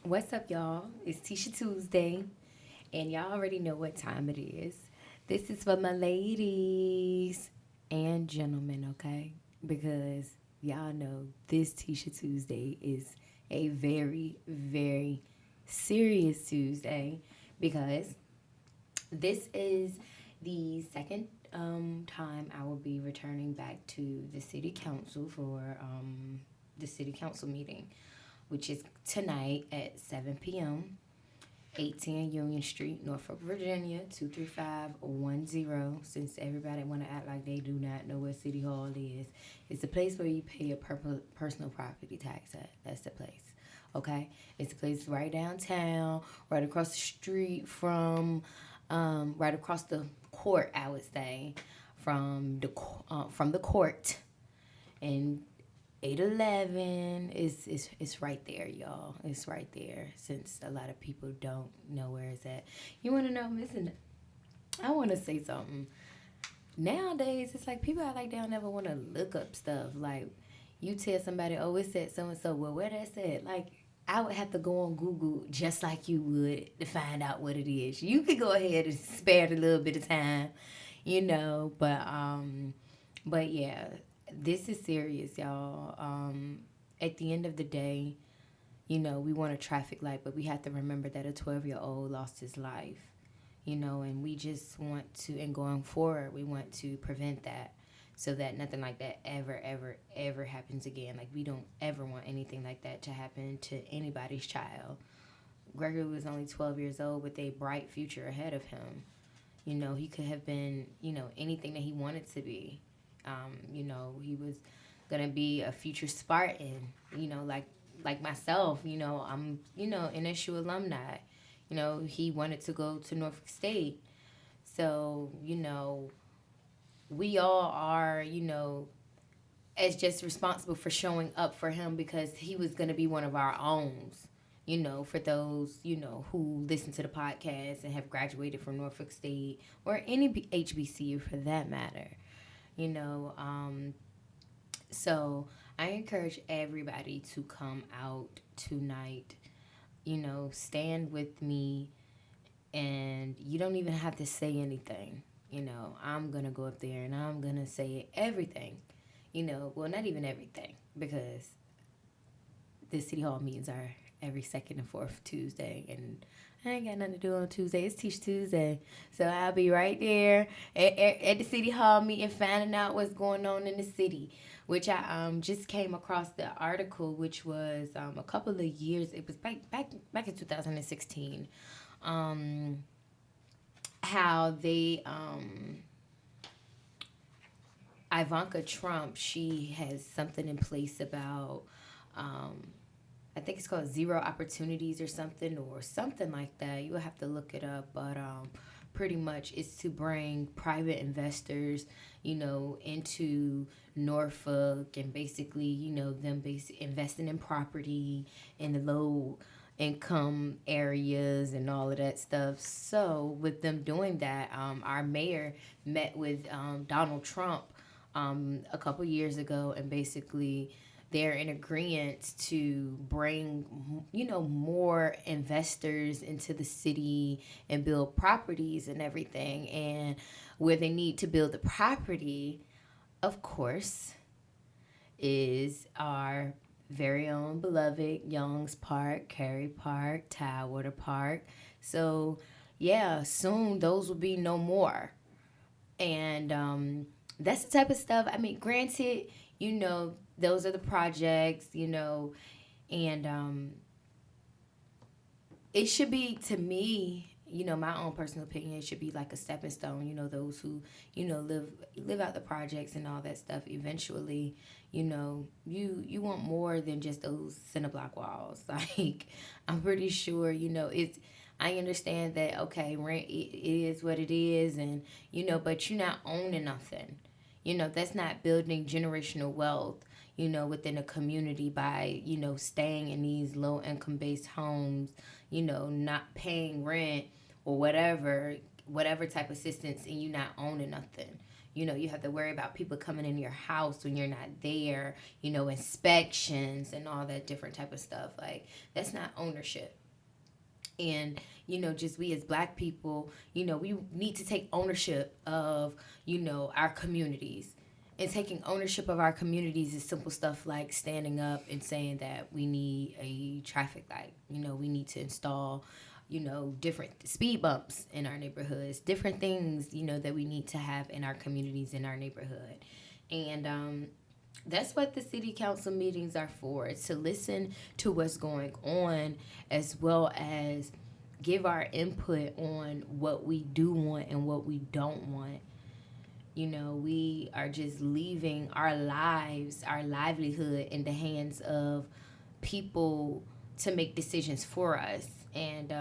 What's up, y'all? It's Tisha Tuesday, and y'all already know what time it is. This is for my ladies and gentlemen, okay? Because y'all know this Tisha Tuesday is a very, very serious Tuesday because this is the second time I will be returning back to the city council for the city council meeting, which is tonight at 7 p.m. 810 Union Street, Norfolk, Virginia, 23510. Since everybody want to act like they do not know what City Hall is, it's a place where you pay your personal property tax at. That's the place. Okay? It's a place right downtown, right across the street right across the court, I would say, from the court. And 811 is right there, y'all. It's right there. Since a lot of people don't know where it's at, you want to know? Listen, I want to say something. Nowadays, it's like people are like they don't ever want to look up stuff. Like you tell somebody, oh, it's at so and so. Well, where that's at? Like I would have to go on Google just like you would to find out what it is. You could go ahead and spare a little bit of time, but yeah, this is serious, y'all. At the end of the day, we want a traffic light, but we have to remember that a 12-year-old lost his life, and we just want to, and going forward, we want to prevent that so that nothing like that ever, ever, ever happens again. Like, we don't ever want anything like that to happen to anybody's child. Gregory was only 12 years old with a bright future ahead of him. He could have been, anything that he wanted to be. He was gonna be a future Spartan. Like myself. I'm an issue alumni. He wanted to go to Norfolk State. So we all are as just responsible for showing up for him because he was gonna be one of our own. For those, who listen to the podcast and have graduated from Norfolk State or any HBCU for that matter. you know. So I encourage everybody to come out tonight, stand with me, and you don't even have to say anything. I'm going to go up there and I'm going to say everything. Well, not even everything, because the City Hall meetings are every second and fourth Tuesday, and I ain't got nothing to do on Tuesday. It's Teach Tuesday. So I'll be right there at the City Hall meeting finding out what's going on in the city, which I just came across the article, which was a couple of years. It was back in 2016. How they Ivanka Trump, she has something in place about I think it's called zero opportunities or something like that. You will have to look it up, but pretty much it's to bring private investors, into Norfolk, and basically, them investing in property in the low income areas and all of that stuff. So with them doing that, our mayor met with Donald Trump a couple years ago, and basically they're in agreement to bring more investors into the city and build properties and everything. And where they need to build the property, of course, is our very own beloved Youngs Park, Cary Park, Tidewater Park. So yeah, soon those will be no more. And that's the type of stuff. I mean, granted, those are the projects, and it should be, to me, my own personal opinion, it should be like a stepping stone. Those who, live out the projects and all that stuff. Eventually, you want more than just those cinder block walls. Like, I'm pretty sure, it's. I understand that, okay, rent, it is what it is, and but you're not owning nothing. That's not building generational wealth, within a community by, staying in these low income based homes, not paying rent or whatever type of assistance, and you not owning nothing. You have to worry about people coming in your house when you're not there, inspections and all that different type of stuff. Like, that's not ownership. And, just we as Black people, we need to take ownership of, our communities. And taking ownership of our communities is simple stuff like standing up and saying that we need a traffic light. We need to install, different speed bumps in our neighborhoods, different things, that we need to have in our communities, in our neighborhood. And that's what the city council meetings are for, to listen to what's going on, as well as give our input on what we do want and what we don't want. We are just leaving our lives, our livelihood in the hands of people to make decisions for us. And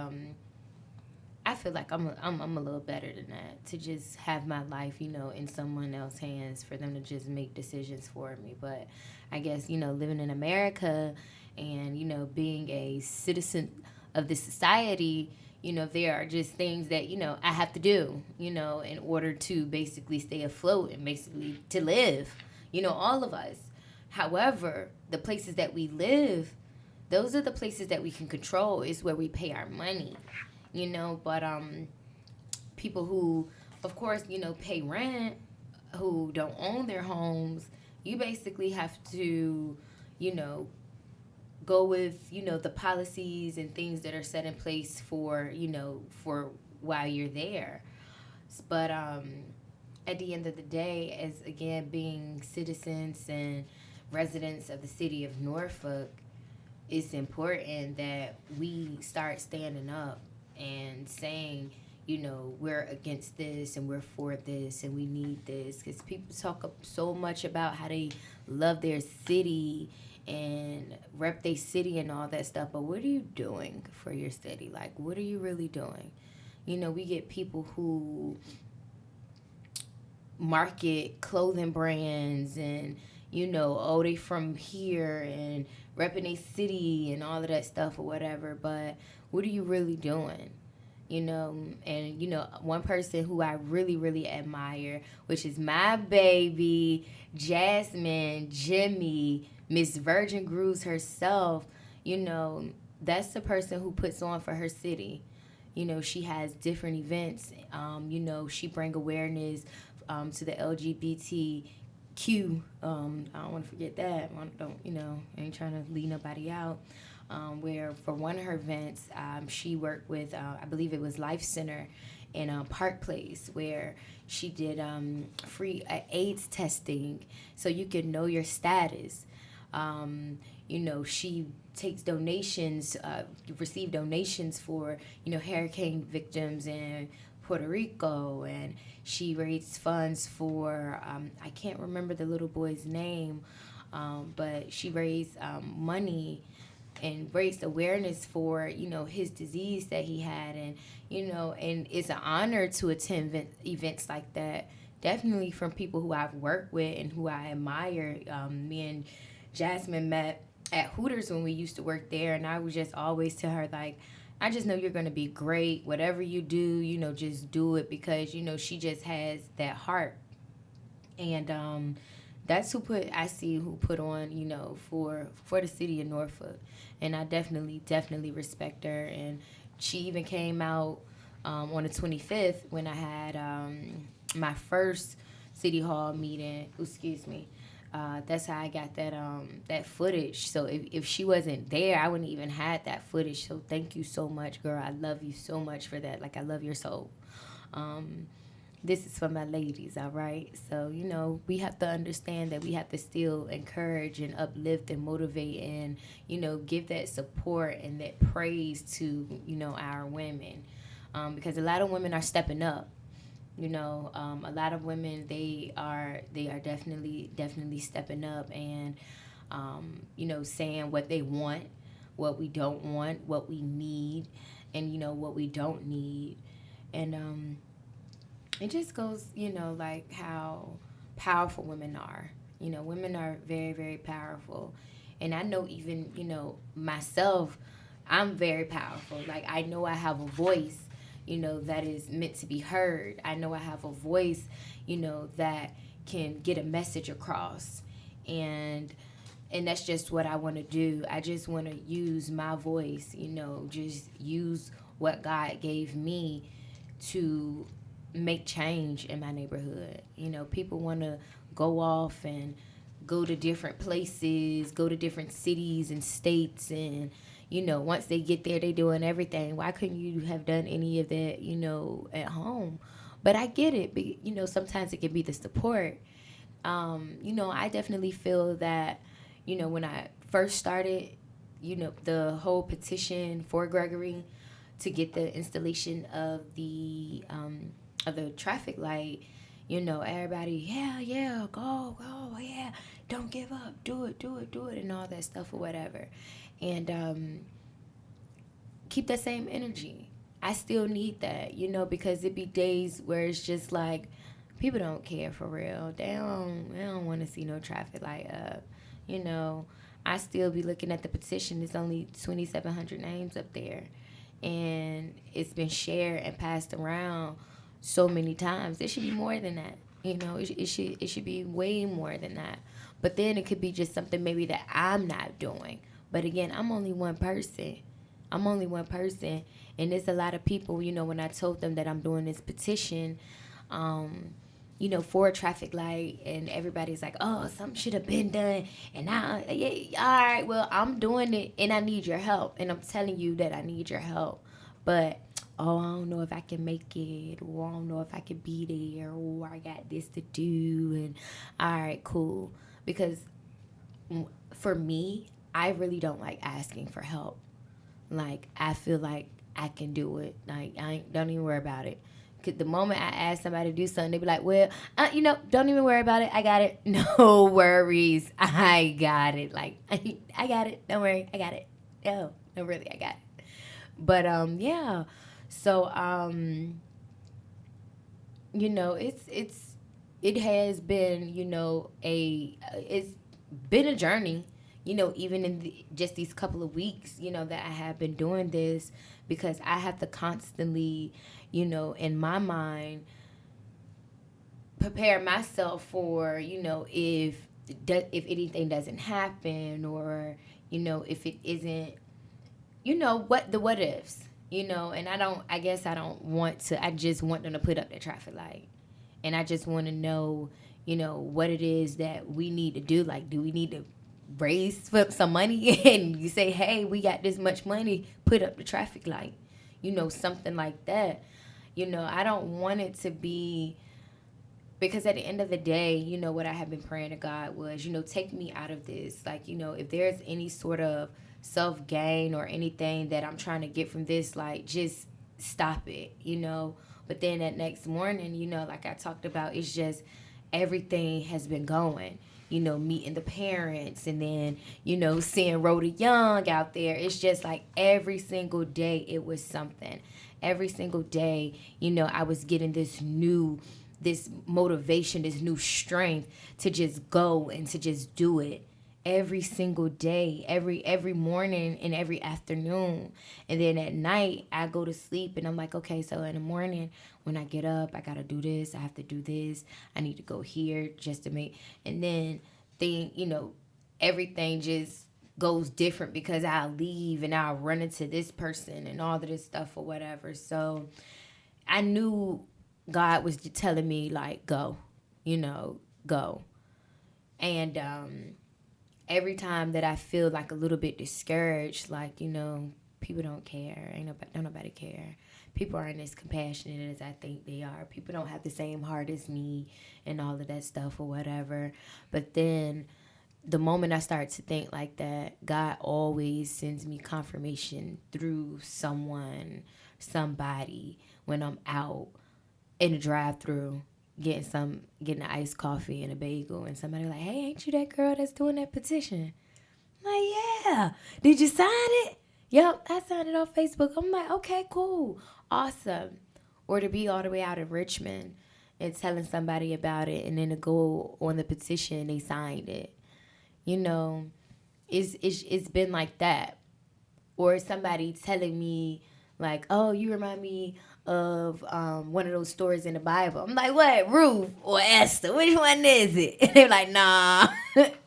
I feel like I'm a little better than that, to just have my life, in someone else's hands, for them to just make decisions for me. But I guess, living in America and, being a citizen of this society, there are just things that, I have to do, in order to basically stay afloat and basically to live, all of us. However, the places that we live, those are the places that we can control, is where we pay our money, but people who, of course, pay rent, who don't own their homes, you basically have to, go with, the policies and things that are set in place for, for while you're there. But at the end of the day, as again, being citizens and residents of the city of Norfolk, it's important that we start standing up and saying, we're against this and we're for this and we need this. Because people talk so much about how they love their city and rep their city and all that stuff, but what are you doing for your city? Like, what are you really doing? We get people who market clothing brands and, they from here and repping a city and all of that stuff or whatever, but what are you really doing? And one person who I really, really admire, which is my baby, Jasmine, Jimmy, Miss Virgin Grooves herself, that's the person who puts on for her city. She has different events. She bring awareness to the LGBTQ. I don't want to forget that. I ain't trying to leave nobody out. Where for one of her events, she worked with, I believe it was Life Center in Park Place, where she did free AIDS testing so you could know your status. She takes donations, received donations for, hurricane victims in Puerto Rico, and she raised funds for, I can't remember the little boy's name, but she raised money and raised awareness for, his disease that he had. And, and it's an honor to attend events like that. Definitely from people who I've worked with and who I admire. Me and Jasmine met at Hooters when we used to work there, and I would just always tell her, like, I just know you're going to be great. Whatever you do, just do it, because, she just has that heart. And that's who put on, for the city of Norfolk. And I definitely respect her. And she even came out on the 25th when I had my first City Hall meeting. Excuse me. That's how I got that footage. So if she wasn't there, I wouldn't even had that footage. So thank you so much, girl. I love you so much for that. Like, I love your soul. This is for my ladies, all right? So, we have to understand that we have to still encourage and uplift and motivate and, give that support and that praise to, our women. Because a lot of women are stepping up. A lot of women, they are definitely stepping up and, saying what they want, what we don't want, what we need, and, what we don't need. And it just goes, like how powerful women are. Women are very, very powerful. And I know even, myself, I'm very powerful. Like, I know I have a voice, that is meant to be heard. I know I have a voice, that can get a message across. And that's just what I want to do. I just want to use my voice, just use what God gave me to make change in my neighborhood. People want to go off and go to different places, go to different cities and states, and once they get there, they doing everything. Why couldn't you have done any of that, at home? But I get it. But, sometimes it can be the support. I definitely feel that, when I first started, the whole petition for Gregory to get the installation of the traffic light, everybody, yeah, go, yeah, don't give up, do it, and all that stuff or whatever. And keep that same energy. I still need that, because it be days where it's just like people don't care for real. They don't want to see no traffic light up. I still be looking at the petition. There's only 2,700 names up there, and it's been shared and passed around so many times. It should be more than that. It should be way more than that. But then it could be just something maybe that I'm not doing. But again, I'm only one person. And there's a lot of people, when I told them that I'm doing this petition, for a traffic light, and everybody's like, oh, something should have been done. And now, yeah, all right, well, I'm doing it, and I need your help. And I'm telling you that I need your help. But, I don't know if I can make it, or I don't know if I can be there, or I got this to do. And all right, cool. Because for me, I really don't like asking for help. Like, I feel like I can do it. Like, don't even worry about it. Cause the moment I ask somebody to do something, they be like, well, don't even worry about it. I got it. No worries. I got it. Like, I got it. Don't worry. I got it. No, really, I got it. But, yeah. So, it has been, it's been a journey, even in just these couple of weeks, that I have been doing this, because I have to constantly, in my mind, prepare myself for, if anything doesn't happen, or, if it isn't, what ifs, and I guess I don't want to, I just want them to put up the traffic light. And I just want to know, what it is that we need to do. Like, do we need to raise some money and you say, hey, we got this much money, put up the traffic light, something like that. I don't want it to be, because at the end of the day, what I have been praying to God was, take me out of this. Like, if there's any sort of self-gain or anything that I'm trying to get from this, like, just stop it, But then that next morning, like I talked about, it's just everything has been going. Meeting the parents, and then, seeing Rhoda Young out there. It's just like every single day it was something. Every single day, I was getting this motivation, this new strength to just go and to just do it. Every single day, every morning and every afternoon. And then at night, I go to sleep and I'm like, okay, so in the morning when I get up, I got to do this. I have to do this. I need to go here just to make. And then everything just goes different, because I'll leave and I'll run into this person and all of this stuff or whatever. So I knew God was just telling me, like, go, go. And, every time that I feel like a little bit discouraged, like, people don't care. Don't nobody care. People aren't as compassionate as I think they are. People don't have the same heart as me and all of that stuff or whatever. But then the moment I start to think like that, God always sends me confirmation through somebody, when I'm out in the drive-thru getting an iced coffee and a bagel, and somebody like, hey, ain't you that girl that's doing that petition? I'm like, yeah. Did you sign it? Yep, I signed it on Facebook. I'm like, okay, cool, awesome. Or to be all the way out in Richmond and telling somebody about it, and then to go on the petition, they signed it. It's been like that. Or somebody telling me, Like, oh, you remind me of one of those stories in the Bible. I'm like, what, Ruth or Esther? Which one is it? And they're like, nah,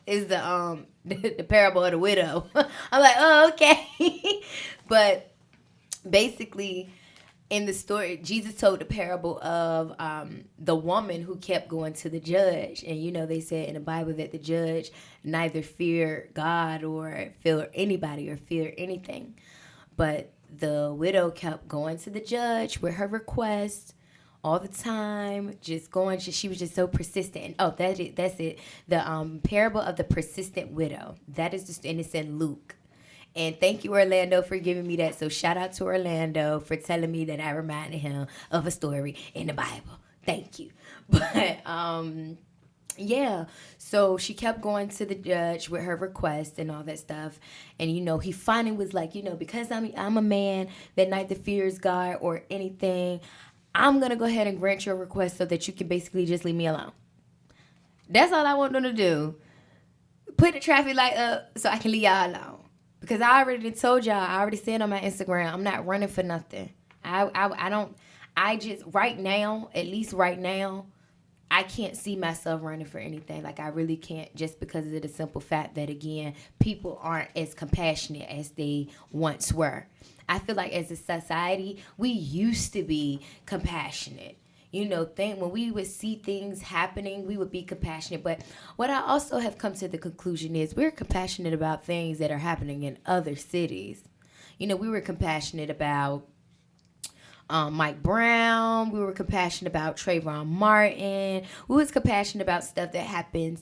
it's the parable of the widow. I'm like, oh, okay. But basically, in the story, Jesus told the parable of the woman who kept going to the judge. And, they said in the Bible that the judge neither feared God or feared anybody or feared anything. But the widow kept going to the judge with her request all the time, just going. She was just so persistent. And that's it. The parable of the persistent widow. That is just, and it's in Luke. And thank you, Orlando, for giving me that. So shout out to Orlando for telling me that I reminded him of a story in the Bible. Thank you. But yeah, so she kept going to the judge with her request and all that stuff. And, he finally was like, because I'm a man that neither fears God or anything, I'm going to go ahead and grant your request so that you can basically just leave me alone. That's all I want them to do. Put the traffic light up so I can leave y'all alone. Because I already told y'all, I already said on my Instagram, I'm not running for nothing. I just, right now, at least right now, I can't see myself running for anything. Like, I really can't, just because of the simple fact that, again, people aren't as compassionate as they once were. I feel like as a society, we used to be compassionate. When we would see things happening, we would be compassionate. But what I also have come to the conclusion is we're compassionate about things that are happening in other cities. We were compassionate about Mike Brown. We were compassionate about Trayvon Martin. We was compassionate about stuff that happens,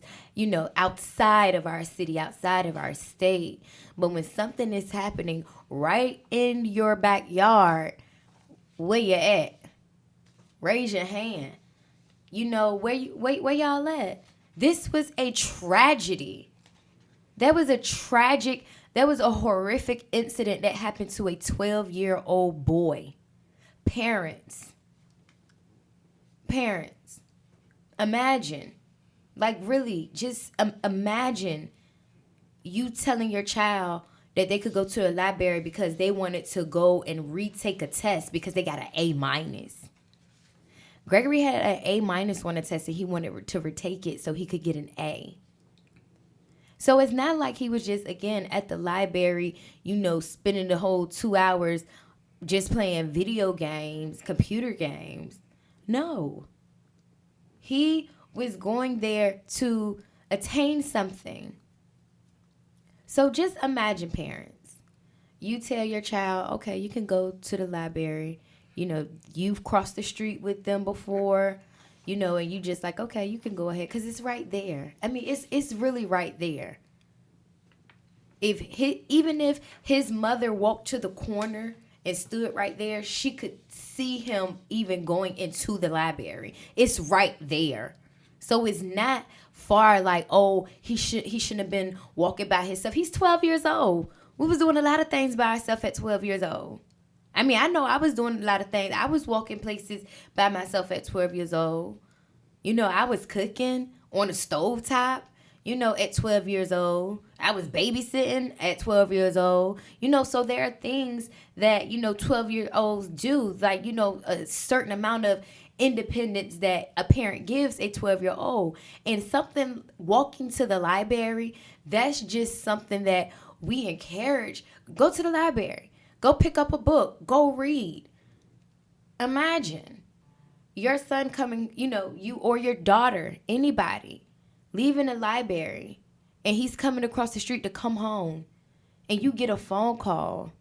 outside of our city, outside of our state. But when something is happening right in your backyard, where you at? Raise your hand. Where y'all at? This was a tragedy. That was a horrific incident that happened to a 12-year-old boy. Parents. Imagine. Like, really, just imagine you telling your child that they could go to a library because they wanted to go and retake a test because they got an A-. Gregory had an A- on a test and he wanted to retake it so he could get an A. So it's not like he was just, again, at the library, spending the whole 2 hours just playing video games, computer games. No. He was going there to attain something. So just imagine, parents. You tell your child, okay, you can go to the library. You've crossed the street with them before, and you just like, okay, you can go ahead because it's right there. I mean, it's really right there. Even if his mother walked to the corner and stood right there, she could see him even going into the library. It's right there. So it's not far like, oh, he shouldn't have been walking by himself. He's 12 years old. We was doing a lot of things by ourselves at 12 years old. I mean, I know I was doing a lot of things. I was walking places by myself at 12 years old. I was cooking on a stovetop, at 12 years old. I was babysitting at 12 years old. So there are things that, 12-year-olds do, like, a certain amount of independence that a parent gives a 12-year-old. And something, walking to the library, that's just something that we encourage. Go to the library. Go pick up a book. Go read. Imagine your son coming, you or your daughter, anybody, leaving the library, and he's coming across the street to come home, and you get a phone call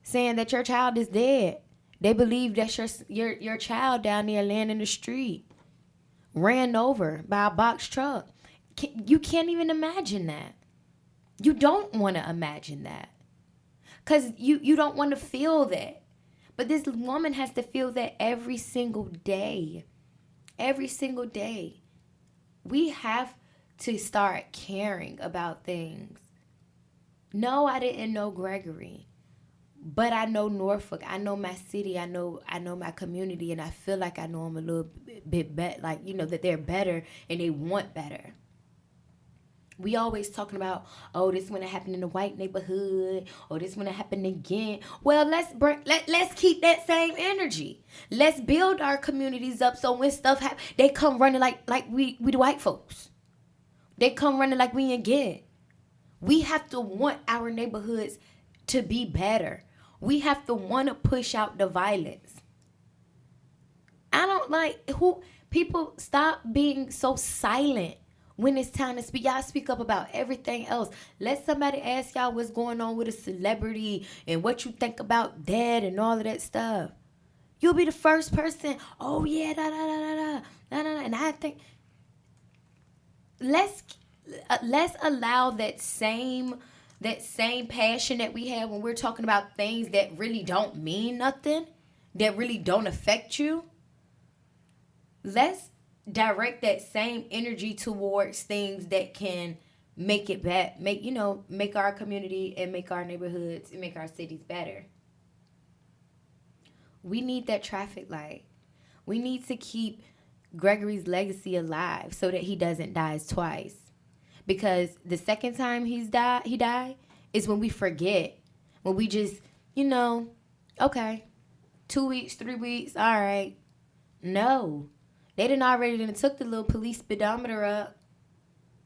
saying that your child is dead. They believe that your child down there laying in the street, ran over by a box truck. You can't even imagine that. You don't want to imagine that. Because you don't want to feel that. But this woman has to feel that every single day. Every single day. We have to start caring about things. No, I didn't know Gregory. But I know Norfolk. I know my city. I know my community. And I feel like I know them a little bit better. Like, that they're better and they want better. We always talking about, oh, this when it happened in the white neighborhood, or this when it happened again. Well, let's keep that same energy. Let's build our communities up so when stuff happens, they come running like we the white folks. They come running like we ain't get. We have to want our neighborhoods to be better. We have to want to push out the violence. I don't like who people stop being so silent when it's time to speak. Y'all speak up about everything else. Let somebody ask y'all what's going on with a celebrity and what you think about that and all of that stuff. You'll be the first person. Oh yeah, da da da da da da da. And I think let's allow that same passion that we have when we're talking about things that really don't mean nothing, that really don't affect you. Let's direct that same energy towards things that can make it back, make our community and make our neighborhoods and make our cities better. We need that traffic light. We need to keep Gregory's legacy alive so that he doesn't die twice. Because the second time he died is when we forget. When we just, okay, 2 weeks, 3 weeks, all right. No. They done took the little police speedometer up.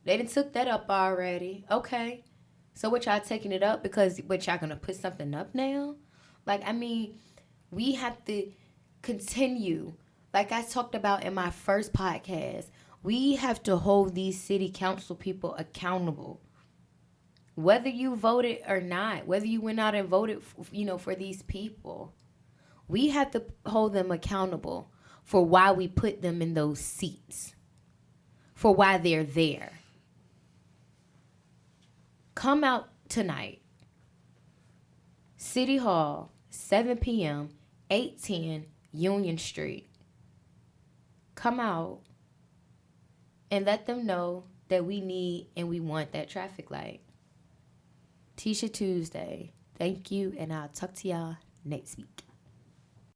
They done took that up already. Okay. So what y'all taking it up because what y'all gonna put something up now? We have to continue. Like I talked about in my first podcast, we have to hold these city council people accountable. Whether you voted or not, whether you went out and voted, for these people, we have to hold them accountable for why we put them in those seats, for why they're there. Come out tonight. City Hall, 7 p.m., 810 Union Street. Come out and let them know that we need and we want that traffic light. Tisha Tuesday. Thank you, and I'll talk to y'all next week.